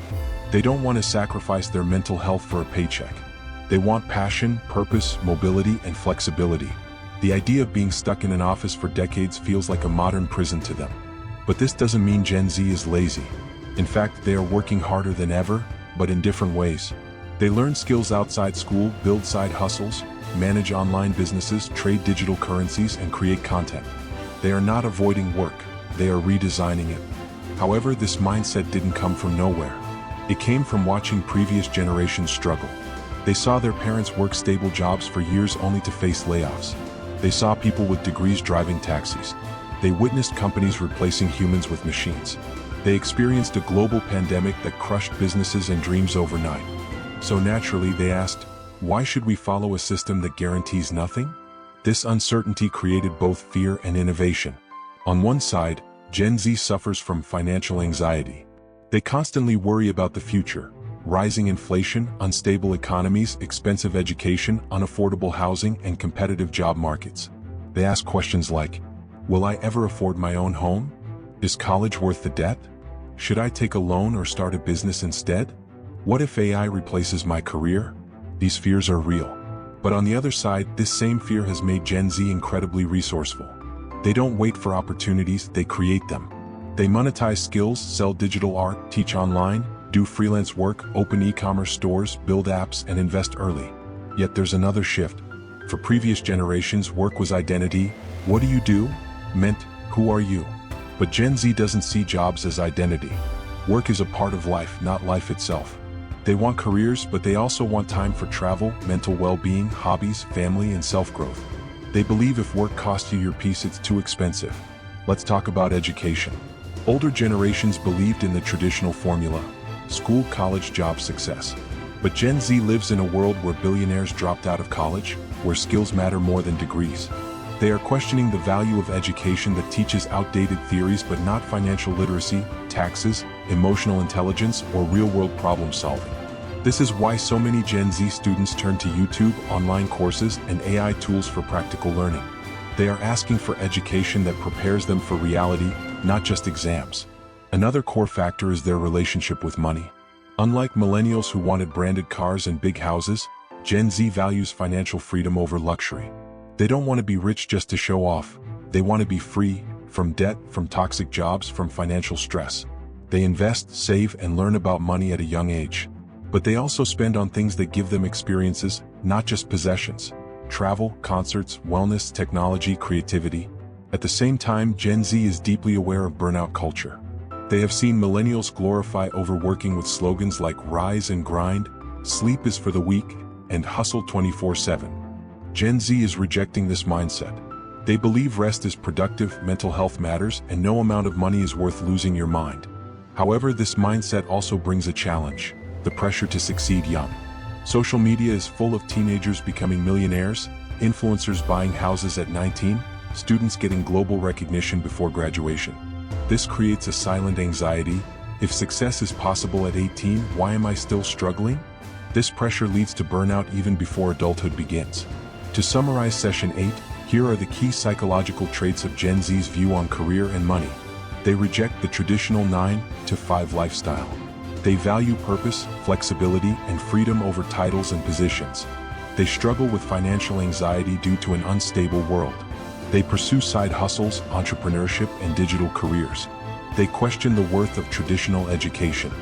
They don't want to sacrifice their mental health for a paycheck. They want passion, purpose, mobility, and flexibility. The idea of being stuck in an office for decades feels like a modern prison to them. But this doesn't mean Gen Z is lazy. In fact, they are working harder than ever, but in different ways. They learn skills outside school, build side hustles, manage online businesses, trade digital currencies, and create content. They are not avoiding work, they are redesigning it. However, this mindset didn't come from nowhere. It came from watching previous generations struggle. They saw their parents work stable jobs for years only to face layoffs. They saw people with degrees driving taxis. They witnessed companies replacing humans with machines. They experienced a global pandemic that crushed businesses and dreams overnight. So naturally, they asked, why should we follow a system that guarantees nothing? This uncertainty created both fear and innovation. On one side, Gen Z suffers from financial anxiety. They constantly worry about the future: rising inflation, unstable economies, expensive education, unaffordable housing, and competitive job markets. They ask questions like, will I ever afford my own home? Is college worth the debt? Should I take a loan or start a business instead? What if AI replaces my career? These fears are real. But on the other side, this same fear has made Gen Z incredibly resourceful. They don't wait for opportunities, they create them. They monetize skills, sell digital art, teach online, do freelance work, open e-commerce stores, build apps, and invest early. Yet there's another shift. For previous generations, work was identity. What do you do? Meant, who are you? But Gen Z doesn't see jobs as identity. Work is a part of life, not life itself. They want careers, but they also want time for travel, mental well-being, hobbies, family, and self-growth. They believe if work costs you your peace, it's too expensive. Let's talk about education. Older generations believed in the traditional formula: school, college, job, success. But Gen Z lives in a world where billionaires dropped out of college, where skills matter more than degrees. They are questioning the value of education that teaches outdated theories but not financial literacy, taxes, emotional intelligence, or real-world problem solving. This is why so many Gen Z students turn to YouTube, online courses, and AI tools for practical learning. They are asking for education that prepares them for reality, not just exams. Another core factor is their relationship with money. Unlike millennials who wanted branded cars and big houses, Gen Z values financial freedom over luxury. They don't want to be rich just to show off. They want to be free from debt, from toxic jobs, from financial stress. They invest, save, and learn about money at a young age. But they also spend on things that give them experiences, not just possessions. Travel, concerts, wellness, technology, creativity. At the same time, Gen Z is deeply aware of burnout culture. They have seen millennials glorify overworking with slogans like "rise and grind," "sleep is for the weak," and "hustle 24/7." Gen Z is rejecting this mindset. They believe rest is productive, mental health matters, and no amount of money is worth losing your mind. However, this mindset also brings a challenge: the pressure to succeed young. Social media is full of teenagers becoming millionaires, influencers buying houses at 19, students getting global recognition before graduation. This creates a silent anxiety: if success is possible at 18, why am I still struggling? This pressure leads to burnout even before adulthood begins. To summarize Session 8, here are the key psychological traits of Gen Z's view on career and money. They reject the traditional 9-to-5 lifestyle. They value purpose, flexibility, and freedom over titles and positions. They struggle with financial anxiety due to an unstable world. They pursue side hustles, entrepreneurship, and digital careers. They question the worth of traditional education.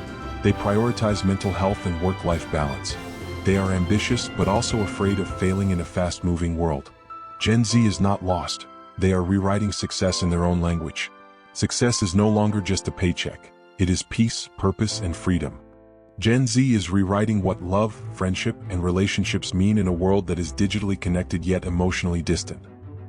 They prioritize mental health and work-life balance. They are ambitious but also afraid of failing in a fast-moving world. Gen Z is not lost. They are rewriting success in their own language. Success is no longer just a paycheck. It is peace, purpose, and freedom. Gen Z is rewriting what love, friendship, and relationships mean in a world that is digitally connected yet emotionally distant.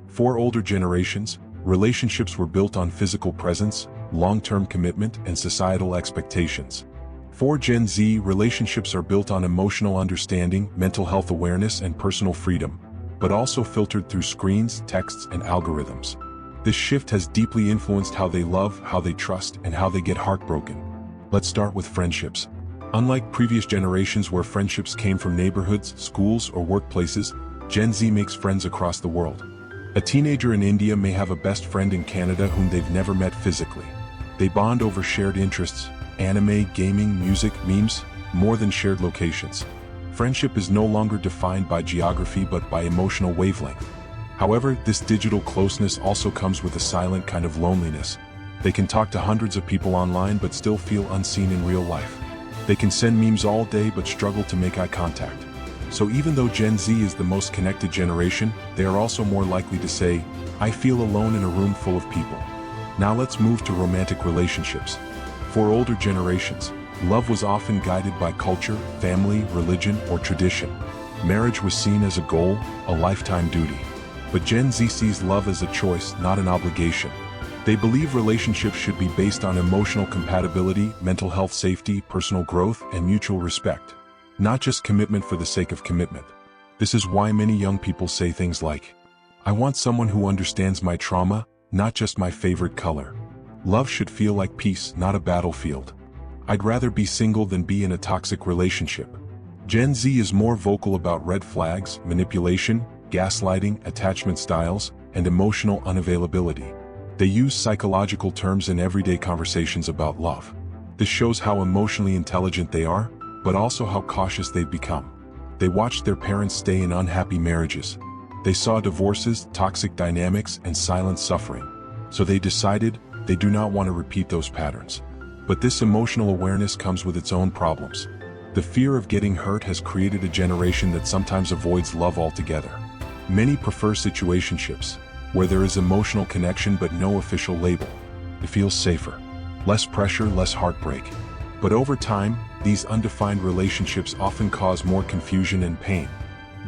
For older generations, relationships were built on physical presence, long-term commitment, and societal expectations. For Gen Z, relationships are built on emotional understanding, mental health awareness, and personal freedom, but also filtered through screens, texts, and algorithms. This shift has deeply influenced how they love, how they trust, and how they get heartbroken. Let's start with friendships. Unlike previous generations where friendships came from neighborhoods, schools, or workplaces, Gen Z makes friends across the world. A teenager in India may have a best friend in Canada whom they've never met physically. They bond over shared interests: anime, gaming, music, memes, more than shared locations. Friendship is no longer defined by geography but by emotional wavelength. However, this digital closeness also comes with a silent kind of loneliness. They can talk to hundreds of people online but still feel unseen in real life. They can send memes all day but struggle to make eye contact. So even though Gen Z is the most connected generation, they are also more likely to say, "I feel alone in a room full of people." Now let's move to romantic relationships. For older generations, love was often guided by culture, family, religion, or tradition. Marriage was seen as a goal, a lifetime duty. But Gen Z sees love as a choice, not an obligation. They believe relationships should be based on emotional compatibility, mental health safety, personal growth, and mutual respect, not just commitment for the sake of commitment. This is why many young people say things like, "I want someone who understands my trauma, not just my favorite color." Love should feel like peace, not a battlefield. "I'd rather be single than be in a toxic relationship." Gen Z is more vocal about red flags, manipulation, gaslighting, attachment styles, and emotional unavailability. They use psychological terms in everyday conversations about love. This shows how emotionally intelligent they are, but also how cautious they've become. They watched their parents stay in unhappy marriages. They saw divorces, toxic dynamics, and silent suffering. So they decided they do not want to repeat those patterns. But this emotional awareness comes with its own problems. The fear of getting hurt has created a generation that sometimes avoids love altogether. Many prefer situationships, where there is emotional connection but no official label. It feels safer. Less pressure, less heartbreak. But over time, these undefined relationships often cause more confusion and pain.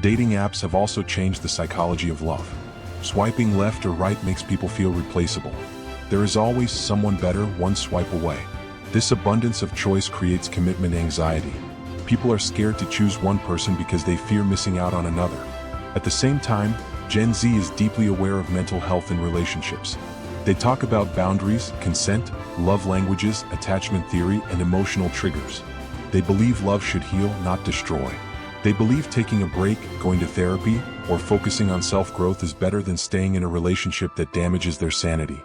Dating apps have also changed the psychology of love. Swiping left or right makes people feel replaceable. There is always someone better one swipe away. This abundance of choice creates commitment anxiety. People are scared to choose one person because they fear missing out on another. At the same time, Gen Z is deeply aware of mental health in relationships. They talk about boundaries, consent, love languages, attachment theory, and emotional triggers. They believe love should heal, not destroy. They believe taking a break, going to therapy, or focusing on self-growth is better than staying in a relationship that damages their sanity.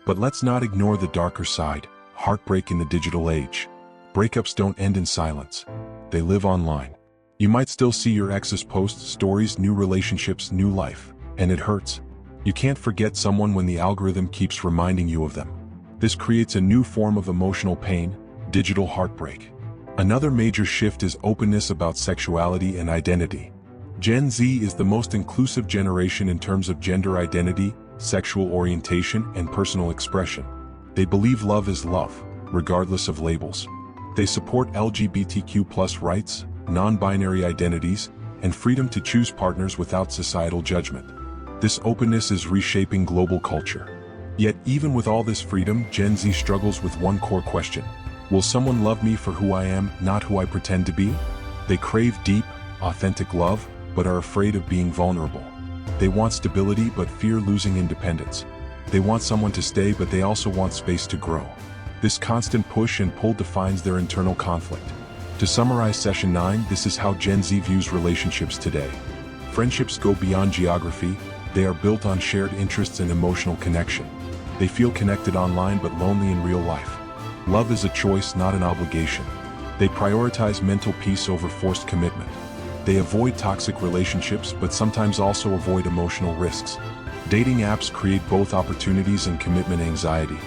But let's not ignore the darker side: heartbreak in the digital age. Breakups don't end in silence. They live online. You might still see your ex's post stories, new relationships, new life, and it hurts. You can't forget someone when the algorithm keeps reminding you of them. This creates a new form of emotional pain: digital heartbreak. Another major shift is openness about sexuality and identity. Gen Z is the most inclusive generation in terms of gender identity, sexual orientation, and personal expression. They believe love is love, regardless of labels. They support LGBTQ+ rights, non-binary identities, and freedom to choose partners without societal judgment. This openness is reshaping global culture. Yet, even with all this freedom, Gen Z struggles with one core question. Will someone love me for who I am, not who I pretend to be? They crave deep, authentic love, but are afraid of being vulnerable. They want stability but fear losing independence. They want someone to stay, but they also want space to grow. This constant push and pull defines their internal conflict. To summarize Session 9, this is how Gen Z views relationships today. Friendships go beyond geography. They are built on shared interests and emotional connection. They feel connected online but lonely in real life. Love is a choice, not an obligation. They prioritize mental peace over forced commitment. They avoid toxic relationships but sometimes also avoid emotional risks. Dating apps create both opportunities and commitment anxiety.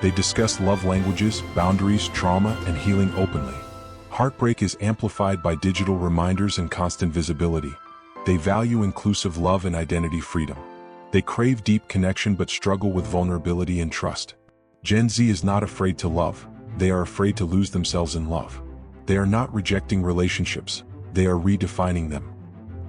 They discuss love languages, boundaries, trauma, and healing openly. Heartbreak is amplified by digital reminders and constant visibility. They value inclusive love and identity freedom. They crave deep connection but struggle with vulnerability and trust. Gen Z is not afraid to love. They are afraid to lose themselves in love. They are not rejecting relationships. They are redefining them.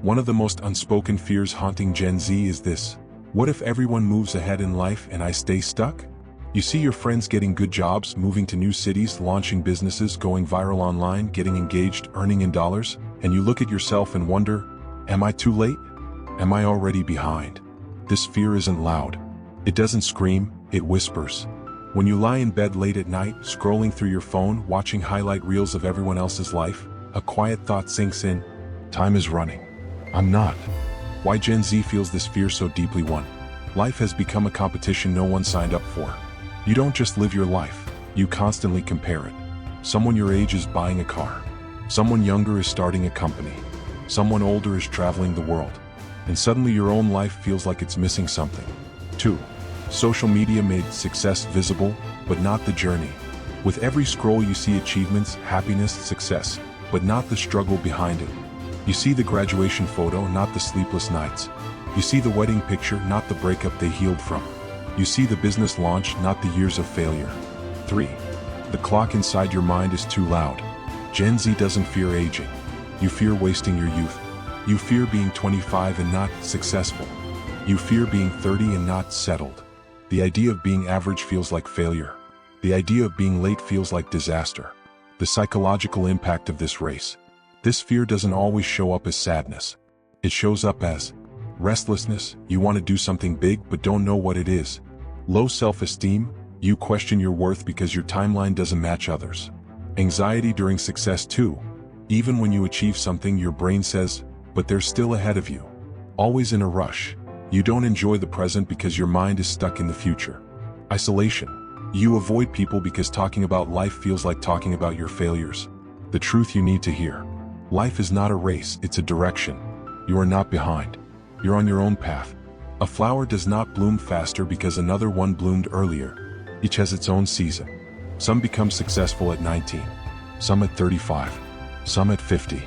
One of the most unspoken fears haunting Gen Z is this: what if everyone moves ahead in life and I stay stuck? You see your friends getting good jobs, moving to new cities, launching businesses, going viral online, getting engaged, earning in dollars, and you look at yourself and wonder, am I too late? Am I already behind? This fear isn't loud. It doesn't scream, it whispers. When you lie in bed late at night, scrolling through your phone, watching highlight reels of everyone else's life, a quiet thought sinks in: time is running. I'm not. Why Gen Z feels this fear so deeply? 1. Life has become a competition no one signed up for. You don't just live your life, you constantly compare it. Someone your age is buying a car. Someone younger is starting a company. Someone older is traveling the world. And suddenly your own life feels like it's missing something. 2. Social media made success visible, but not the journey. With every scroll you see achievements, happiness, success, but not the struggle behind it. You see the graduation photo, not the sleepless nights. You see the wedding picture, not the breakup they healed from. You see the business launch, not the years of failure. 3. The clock inside your mind is too loud. Gen Z doesn't fear aging. You fear wasting your youth. You fear being 25 and not successful. You fear being 30 and not settled. The idea of being average feels like failure. The idea of being late feels like disaster. The psychological impact of this race. This fear doesn't always show up as sadness. It shows up as restlessness. You want to do something big but don't know what it is. Low self-esteem. You question your worth because your timeline doesn't match others. Anxiety during success too. Even when you achieve something, your brain says, but they're still ahead of you. Always in a rush. You don't enjoy the present because your mind is stuck in the future. Isolation. You avoid people because talking about life feels like talking about your failures. The truth you need to hear. Life is not a race, it's a direction. You are not behind. You're on your own path. A flower does not bloom faster because another one bloomed earlier. Each has its own season. Some become successful at 19. Some at 35. Some at 50.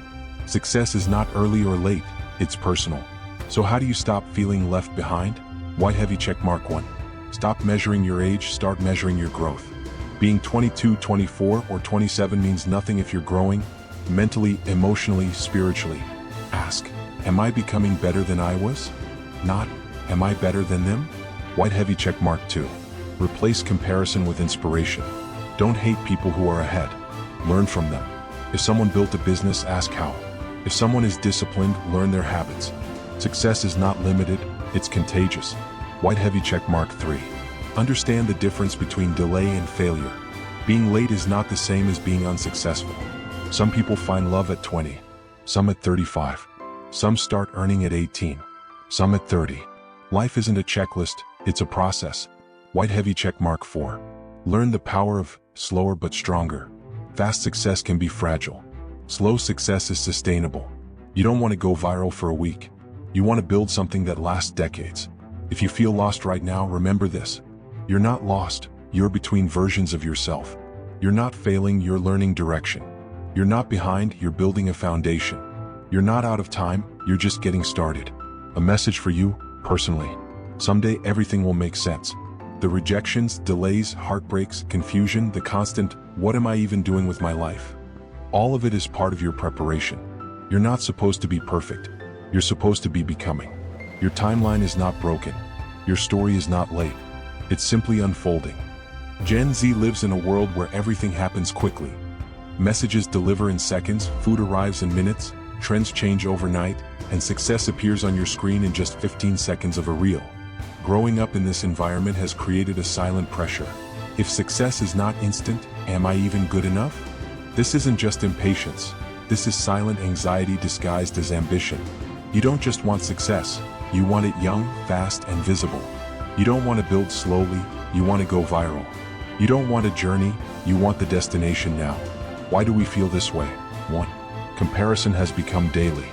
Success is not early or late, it's personal. So how do you stop feeling left behind? White heavy checkmark 1. Stop measuring your age, start measuring your growth. Being 22, 24, or 27 means nothing if you're growing, mentally, emotionally, spiritually. Ask, am I becoming better than I was? Not, am I better than them? White heavy checkmark 2. Replace comparison with inspiration. Don't hate people who are ahead. Learn from them. If someone built a business, ask how. If someone is disciplined, learn their habits. Success is not limited, it's contagious. White heavy checkmark 3. Understand the difference between delay and failure. Being late is not the same as being unsuccessful. Some people find love at 20. Some at 35. Some start earning at 18. Some at 30. Life isn't a checklist, it's a process. White heavy checkmark 4. Learn the power of slower but stronger. Fast success can be fragile. Slow success is sustainable. You don't want to go viral for a week. You want to build something that lasts decades. If you feel lost right now, remember this. You're not lost, you're between versions of yourself. You're not failing, you're learning direction. You're not behind, you're building a foundation. You're not out of time, you're just getting started. A message for you, personally. Someday everything will make sense. The rejections, delays, heartbreaks, confusion, the constant, what am I even doing with my life? All of it is part of your preparation. You're not supposed to be perfect. You're supposed to be becoming. Your timeline is not broken. Your story is not late. It's simply unfolding. Gen Z lives in a world where everything happens quickly. Messages deliver in seconds, food arrives in minutes, trends change overnight, and success appears on your screen in just 15 seconds of a reel. Growing up in this environment has created a silent pressure. If success is not instant, am I even good enough? This isn't just impatience. This is silent anxiety disguised as ambition. You don't just want success. You want it young, fast, and visible. You don't want to build slowly. You want to go viral. You don't want a journey. You want the destination now. Why do we feel this way? 1. Comparison has become daily.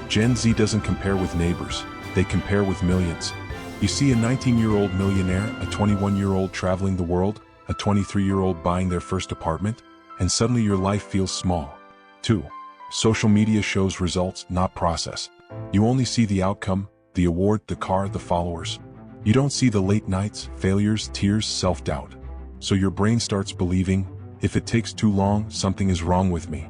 Gen Z doesn't compare with neighbors. They compare with millions. You see a 19-year-old millionaire, a 21-year-old traveling the world, a 23-year-old buying their first apartment, and suddenly your life feels small. 2. Social media shows results, not process. You only see the outcome, the award, the car, the followers. You don't see the late nights, failures, tears, self-doubt. So your brain starts believing, if it takes too long, something is wrong with me.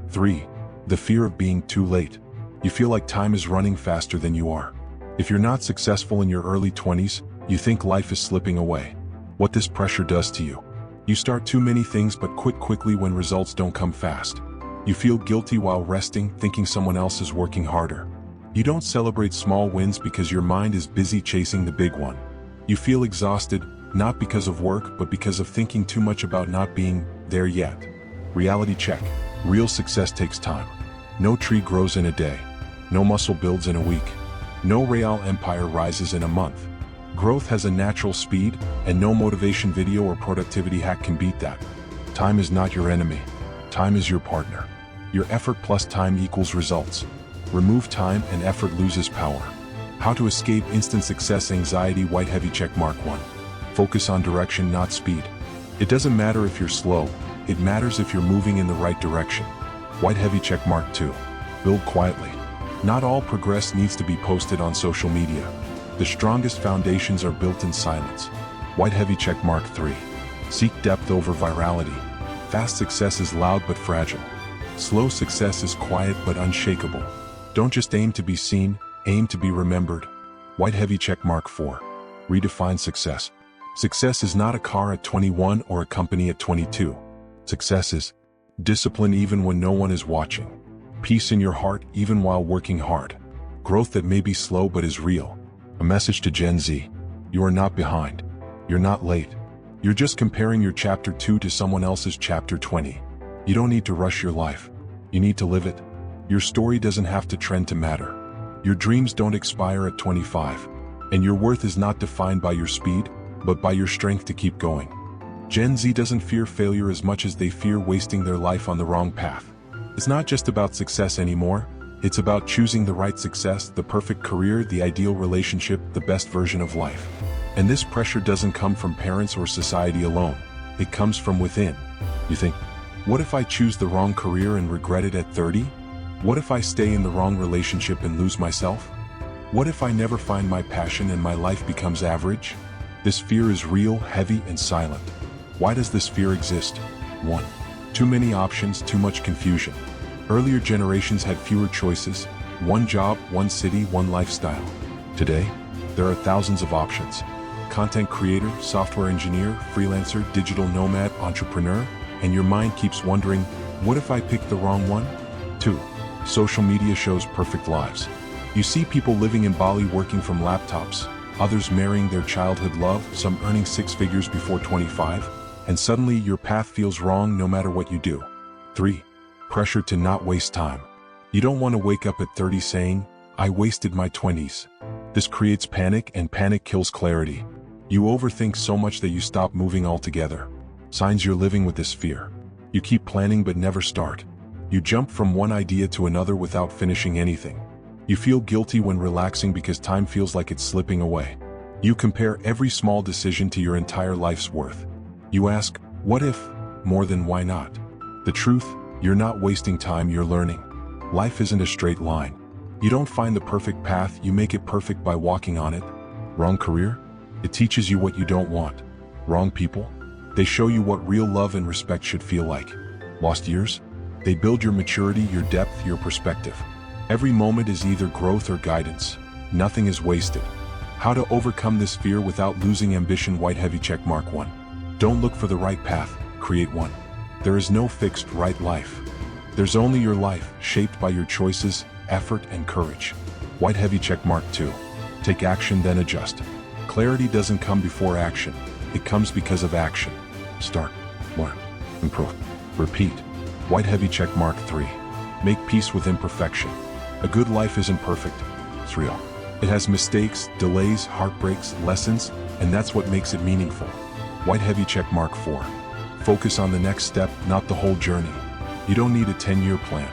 3. The fear of being too late. You feel like time is running faster than you are. If you're not successful in your early 20s, you think life is slipping away. What this pressure does to you. You start too many things but quit quickly when results don't come fast. You feel guilty while resting, thinking someone else is working harder. You don't celebrate small wins because your mind is busy chasing the big one. You feel exhausted, not because of work, but because of thinking too much about not being there yet. Reality check. Real success takes time. No tree grows in a day. No muscle builds in a week. No real empire rises in a month. Growth has a natural speed, and no motivation video or productivity hack can beat that. Time is not your enemy. Time is your partner. Your effort plus time equals results. Remove time and effort loses power. How to escape instant success anxiety. White heavy check mark 1. Focus on direction, not speed. It doesn't matter if you're slow. It matters if you're moving in the right direction. White heavy check mark 2. Build quietly. Not all progress needs to be posted on social media. The strongest foundations are built in silence. White heavy check mark 3. Seek depth over virality. Fast success is loud but fragile. Slow success is quiet but unshakable. Don't just aim to be seen, aim to be remembered. White heavy check mark 4. Redefine success. Success is not a car at 21 or a company at 22. Success is discipline even when no one is watching. Peace in your heart even while working hard. Growth that may be slow but is real. A message to Gen Z. You are not behind. You're not late. You're just comparing your chapter 2 to someone else's chapter 20. You don't need to rush your life. You need to live it. Your story doesn't have to trend to matter. Your dreams don't expire at 25. And your worth is not defined by your speed, but by your strength to keep going. Gen Z doesn't fear failure as much as they fear wasting their life on the wrong path. It's not just about success anymore. It's about choosing the right success, the perfect career, the ideal relationship, the best version of life. And this pressure doesn't come from parents or society alone. It comes from within. You think, what if I choose the wrong career and regret it at 30? What if I stay in the wrong relationship and lose myself? What if I never find my passion and my life becomes average? This fear is real, heavy, and silent. Why does this fear exist? 1. Too many options, too much confusion. Earlier generations had fewer choices, one job, one city, one lifestyle. Today, there are thousands of options. Content creator, software engineer, freelancer, digital nomad, entrepreneur, and your mind keeps wondering, what if I pick the wrong one? 2. Social media shows perfect lives. You see people living in Bali working from laptops, others marrying their childhood love, some earning 6 figures before 25, and suddenly your path feels wrong no matter what you do. 3. Pressure to not waste time. You don't want to wake up at 30 saying, I wasted my 20s. This creates panic, and panic kills clarity. You overthink so much that you stop moving altogether. Signs you're living with this fear. You keep planning but never start. You jump from one idea to another without finishing anything. You feel guilty when relaxing because time feels like it's slipping away. You compare every small decision to your entire life's worth. You ask, what if, more than why not? The truth, you're not wasting time, you're learning. Life isn't a straight line. You don't find the perfect path, you make it perfect by walking on it. Wrong career? It teaches you what you don't want. Wrong people? They show you what real love and respect should feel like. Lost years? They build your maturity, your depth, your perspective. Every moment is either growth or guidance. Nothing is wasted. How to overcome this fear without losing ambition. White heavy check mark 1. Don't look for the right path, create one. There is no fixed right life. There's only your life, shaped by your choices, effort, and courage. White heavy check mark 2. Take action, then adjust. Clarity doesn't come before action. It comes because of action. Start, learn, improve, repeat. White heavy check mark 3. Make peace with imperfection. A good life isn't perfect. It's real. It has mistakes, delays, heartbreaks, lessons, and that's what makes it meaningful. White heavy check mark 4. Focus on the next step, not the whole journey. You don't need a 10-year plan.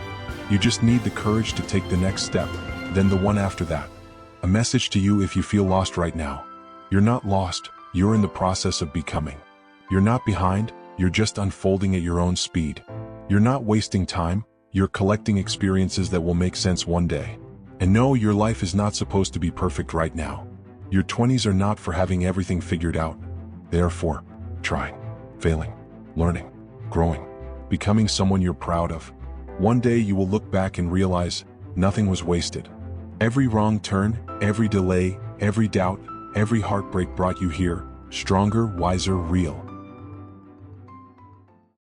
You just need the courage to take the next step, then the one after that. A message to you if you feel lost right now. You're not lost, you're in the process of becoming. You're not behind, you're just unfolding at your own speed. You're not wasting time, you're collecting experiences that will make sense one day. And no, your life is not supposed to be perfect right now. Your 20s are not for having everything figured out. They are for trying, failing, learning, growing, becoming someone you're proud of. One day you will look back and realize nothing was wasted. Every wrong turn, every delay, every doubt, every heartbreak brought you here, stronger, wiser, real.